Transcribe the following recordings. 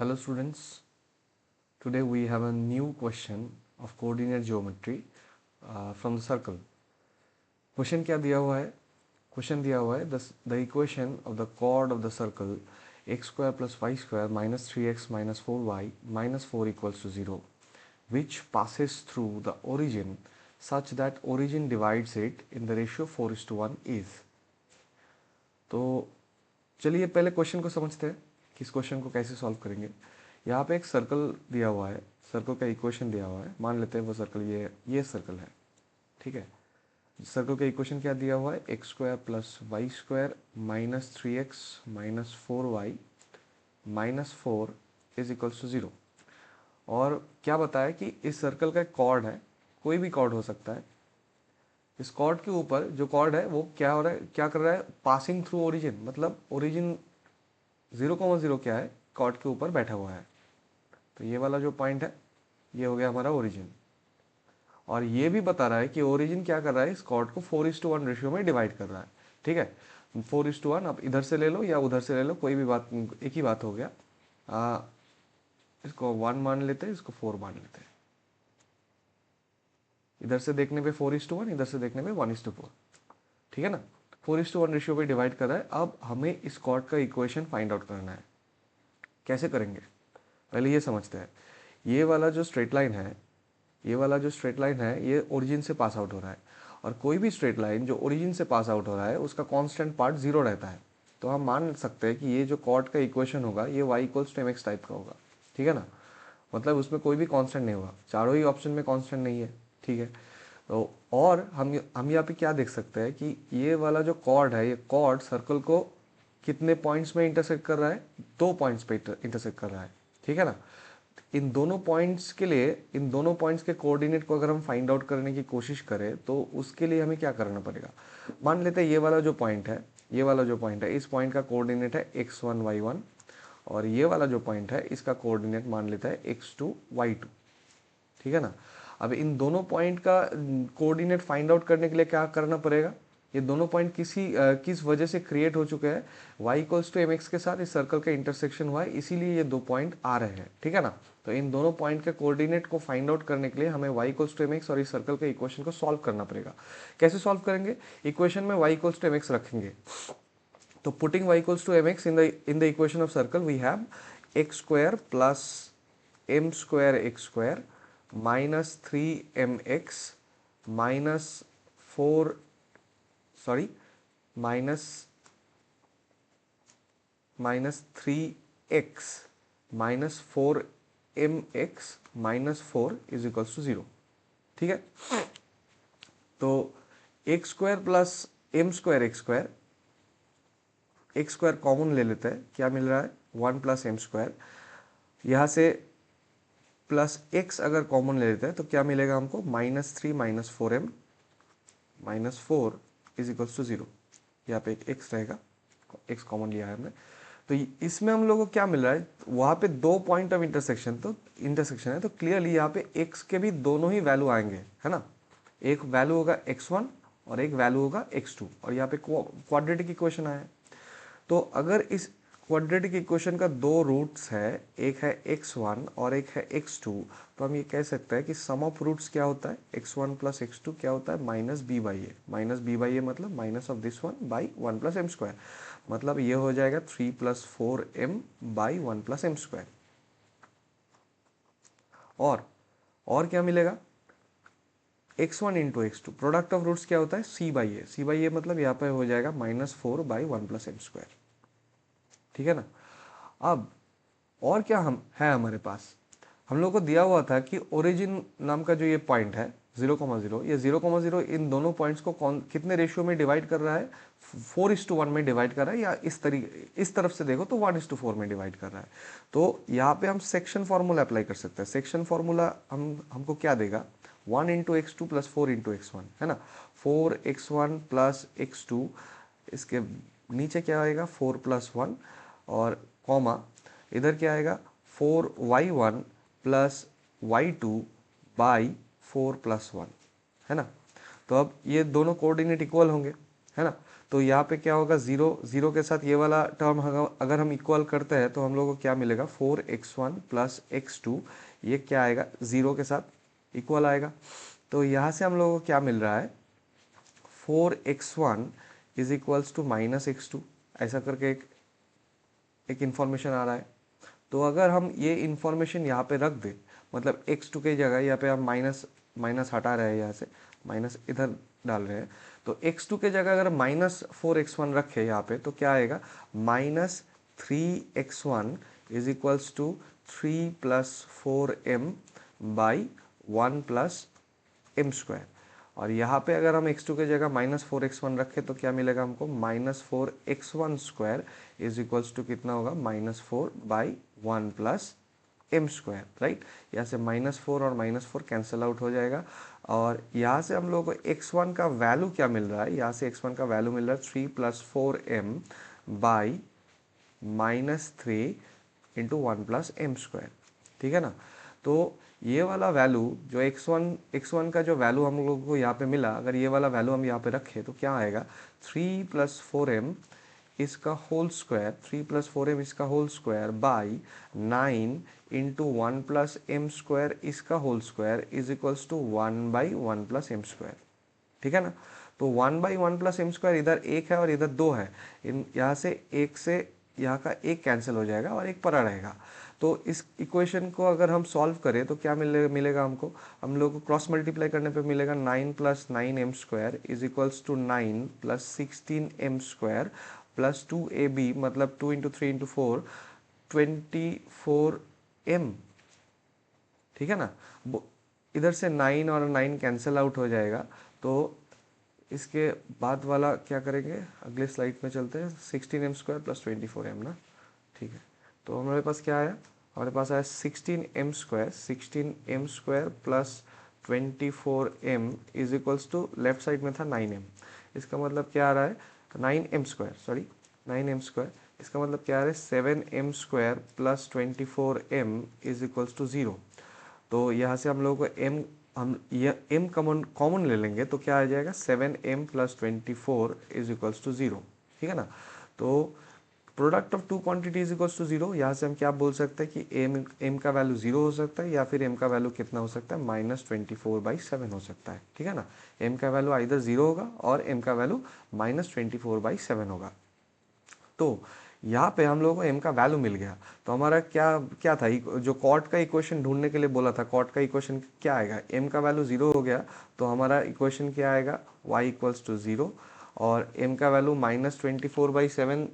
Hello students, today we have a new question of coordinate geometry from the circle. Question क्या दिया हुआ है? Question दिया हुआ है the equation of the chord of the circle x square plus y square minus 3x minus 4y minus 4 equals to 0 which passes through the origin such that origin divides it in the ratio 4:1 is. तो चलिए पहले question को समझते हैं कि इस question को कैसे सॉल्व करेंगे। यहाँ पे एक सर्कल दिया हुआ है, सर्कल का इक्वेशन दिया हुआ है। मान लेते हैं वो सर्कल ये सर्कल है, ठीक है। सर्कल का इक्वेशन क्या दिया हुआ है? X square plus y square minus 3x minus 4y minus 4 is equals to 0। और क्या बताया कि इस सर्कल का एक कॉर्ड है, कोई भी कॉर्ड हो सकता है। इस कॉर्ड के ऊपर जो कॉर्ड है वो क्या हो रहा है, क्या कर रहा है? पासिंग थ्रू ओरिजिन, मतलब ओरिजिन 0,0 क्या है? कॉर्ड के ऊपर बैठा हुआ है। तो ये वाला जो पॉइंट है ये हो गया हमारा ओरिजिन। और ये भी बता रहा है कि ओरिजिन क्या कर रहा है, इस कॉर्ड को 4:1 रेशियो में डिवाइड कर रहा है, ठीक है। 4:1 आप इधर से ले लो या उधर से ले लो, कोई भी बात, एक ही बात हो गया। इसको 1 मान लेते हैं, इसको 4 मान लेते हैं। इधर से देखने पे 4:1, इधर से देखने पे 1:4, ठीक है ना। 4:1 रेशियो पे डिवाइड कर रहा है। अब हमें इस कॉर्ड का इक्वेशन फाइंड आउट करना है। कैसे करेंगे पहले ये समझते हैं। ये वाला जो स्ट्रेट लाइन है, ये वाला जो स्ट्रेट लाइन है ये ओरिजिन से पास आउट हो रहा है। और कोई भी स्ट्रेट लाइन जो ओरिजिन से पास आउट हो रहा है उसका कांस्टेंट पार्ट 0 रहता है। तो हम मान सकते हैं कि ये जो कॉर्ड का इक्वेशन होगा ये y equals to mx type का होगा, ठीक है ना। मतलब उसमें कोई भी कांस्टेंट नहीं होगा, चारों ही ऑप्शन में कांस्टेंट नहीं है, ठीक है। तो और हम यहाँ पे क्या देख सकते हैं कि ये वाला जो कॉर्ड है, ये कॉर्ड सर्कल को कितने पॉइंट्स में इंटरसेक्ट कर रहा है? 2 पॉइंट्स पे इंटरसेक्ट कर रहा है, ठीक है ना। इन दोनों पॉइंट्स के लिए, इन दोनों पॉइंट्स के कोऑर्डिनेट को अगर हम फाइंड आउट करने की कोशिश करें तो उसके लिए हमें क्या करना पड़ेगा? मान लेते हैं ये वाला जो पॉइंट है, ये वाला जो पॉइंट है, इस पॉइंट का कोऑर्डिनेट है x1 y1। और ये वाला जो पॉइंट है इसका कोऑर्डिनेट मान लेता है x2 y2, ठीक है ना। अब इन दोनों पॉइंट का कोऑर्डिनेट फाइंड आउट करने के लिए क्या करना पड़ेगा? ये दोनों पॉइंट किस वजह से क्रिएट हो चुके हैं? y equals to m x के साथ इस सर्कल का इंटरसेक्शन हुआ है, इसीलिए ये दो पॉइंट आ रहे हैं, ठीक है ना। तो इन दोनों पॉइंट के कोऑर्डिनेट को फाइंड आउट करने के लिए हमें y equals to m x और इस सर्कल के इक्वेशन को सॉल्व करना पड़ेगा। कैसे सॉल्व करेंगे? इक्वेशन में y equals to m x रखेंगे। तो putting y equals to m x in the equation of circle we have x square plus m square x square minus 3mx minus 4 sorry minus minus 3x minus 4mx minus 4 is equals to 0, ठीक है। तो x square plus m square x square common ले लेते हैं, क्या मिल रहा है? 1 plus m square. यहाँ से प्लस एक्स अगर कॉमन ले लेते हैं तो क्या मिलेगा हमको? -3 minus 4m minus 4 is equals to 0। यहाँ पे एक एक्स रहेगा, एक्स कॉमन लिया है हमने। तो इसमें हम लोगों को क्या मिल रहा है? वहाँ पे दो पॉइंट ऑफ इंटरसेक्शन है, तो क्लियरली यहाँ पे एक्स के भी दोनों ही वैल्यू आएंगे, है ना। एक वैल्यू होगा x1 और एक वैल्यू होगा x2, और यहाँ पे क्वाड्रेटिक इक्वेशन आया है। तो अगर इस क्वाड्रेटिक इक्वेशन का दो रूट्स है, एक है x1 और एक है x2, तो हम ये कह सकते हैं कि सम ऑफ रूट्स क्या होता है? x1 प्लस x2 क्या होता है? Minus b by a. Minus b by a मतलब minus of this one by 1 plus m square. मतलब ये हो जाएगा 3 plus 4m by 1 plus m square. और क्या मिलेगा? x1 into x2, product of roots क्या होता है? c by a. c by a मतलब यहाँ पे हो जाएगा -4 बाई 1 प्लस एम स्क्वायर, ठीक है ना। अब और क्या हम है हमारे पास? हम लोग को दिया हुआ था कि ओरिजिन नाम का जो ये पॉइंट है 0,0, ये 0,0 इन दोनों पॉइंट्स को कितने रेशियो में डिवाइड कर रहा है? 4:1 में डिवाइड कर रहा है, या इस तरफ से देखो तो 1:4 में डिवाइड कर रहा है। तो यहाँ पे हम सेक्शन फॉर्मूला अप्लाई कर सकते हैं। सेक्शन फॉर्मूला हमको क्या देगा? 1 into x2 plus 4 into x1, है ना। 4x1 प्लस x2, इसके नीचे क्या आएगा? 4 प्लस 1, और कॉमा इधर क्या आएगा? 4y1 plus y2 by 4 plus 1, है ना। तो अब ये दोनों कोऑर्डिनेट इक्वल होंगे, है ना। तो यहाँ पे क्या होगा, जीरो जीरो के साथ ये वाला टर्म अगर हम इक्वल करते हैं तो हम लोगों को क्या मिलेगा, 4x1 प्लस x2, ये क्या आएगा, जीरो के साथ इक्वल आएगा। तो यहाँ से हम लोगों को क्या मिल रहा है, 4x1 is equals to minus x2, ऐसा करके एक इंफॉर्मेशन आ रहा है। तो अगर हम ये इंफॉर्मेशन यहाँ पे रख दे, मतलब x2 की जगह यहाँ पे हम माइनस माइनस हटा रहे हैं, यहाँ से माइनस इधर डाल रहे हैं, तो x2 के जगह अगर माइनस 4x1 रखे यहाँ पे तो क्या आएगा, minus 3x1 is equals to 3 plus 4m by 1 plus m square. और यहाँ पे अगर हम x2 के जगह माइनस 4x1 रखें तो क्या मिलेगा हमको, minus 4x1 square is equals to कितना होगा, minus 4 by 1 plus m square, right. यहाँ से माइनस 4 और माइनस 4 कैंसिल आउट हो जाएगा। और यहाँ से हम लोग को x1 का वैल्यू क्या मिल रहा है, यहाँ से x1 का वैल्यू मिल रहा है 3 plus 4m by minus 3 into 1 plus m square, ठीक है ना। तो ये वाला वैल्यू जो x1 का जो वैल्यू हम लोगों को यहाँ पे मिला, अगर ये वाला वैल्यू हम यहाँ पे रखें तो क्या आएगा, 3 प्लस 4m इसका होल स्क्वायर, 3 प्लस 4m इसका whole square by 9 into 1 plus m square इसका whole square is equals to 1 by 1 plus m square, ठीक है ना। तो 1 बाई 1 प्लस m स्क्वायर इधर एक है और इधर दो है, यहाँ से एक से यहाँ का एक कैंसिल हो जाएगा और एक पड़ा रहेगा। तो इस इक्वेशन को अगर हम सॉल्व करें तो क्या मिलेगा हमको, हम लोग को क्रॉस मल्टीप्लाई करने पे मिलेगा 9 plus 9m square is equals to 9 plus 16m square plus 2ab, मतलब 2 इंटू 3 इंटू 4 24m, ठीक है ना। इधर से 9 और 9 कैंसिल आउट हो जाएगा। तो इसके बाद वाला क्या करेंगे, अगले स्लाइड में चलते हैं, 16m स्क्वायर प्लस 24m ना, ठीक है। तो हमारे पास क्या आया, हमारे पास आया 16m square plus 24m is equals to, left side में था 9m, इसका मतलब क्या आ रहा है, 9m स्क्वायर, इसका मतलब क्या आ रहा है, 7m square plus 24m is equals to 0। तो यहाँ से हम लोगों को हम यह m कॉमन ले लेंगे तो क्या आ जाएगा, 7m plus 24 is equals to 0, ठीक है ना। तो product of two quantity is equals to 0, यहाँ से हम क्या बोल सकते हैं कि m का वैल्यू 0 हो सकता है या फिर m का वैल्यू कितना हो सकता है, माइनस 24/7 हो सकता है, ठीक है ना। m का वैल्यू आइदर 0 होगा और m का वैल्यू माइनस 24/7 होगा। तो यहाँ पे हम लोगों को m का वैल्यू मिल गया। तो हमारा क्या क्या था, जो कॉट का इक्वेशन ढूंढने के लिए बोला था, कॉट का इक्वेशन क्या आएगा, m का वैल्यू 0 हो गया तो हमारा इक्वेशन क्या आएगा, y इक्वल्स टू 0, और m का वैल्यू माइनस 24/7,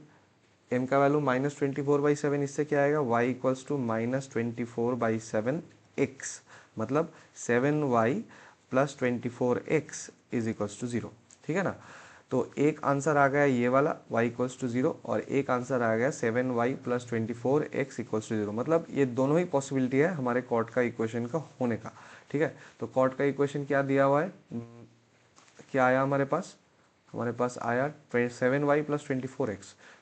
m का वैल्यू माइनस 24/7, इससे क्या आएगा, y equals to minus 24/7x, मतलब 7y plus 24x is equals to 0, ठीक है ना। तो एक आंसर आ गया ये वाला y इक्वल्स टू 0 और एक आंसर आ गया 7y plus 24x equals to 0, मतलब ये दोनों ही पॉसिबिलिटी है हमारे कॉट का इक्वेशन का होने का, ठीक है। तो कॉट का इक्वेशन क्या दिया हुआ है, क्या आया हमारे पास आया 7y प्लस 24x,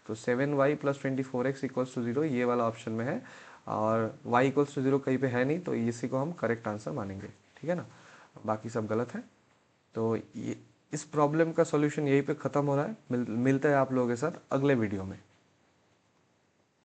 तो 7y plus 24x equals to 0 ये वाला ऑप्शन में है, और y इक्वल्स टू 0 कहीं पे है नहीं, तो इसी को हम करेक्ट आंसर मानेंगे, ठीक है ना, बाकी सब गलत है। तो ये इस प्रॉब्लम का सॉल्यूशन यहीं पे ख़त्म हो रहा है। मिलते हैं आप लोगों के साथ अगले वीडियो में।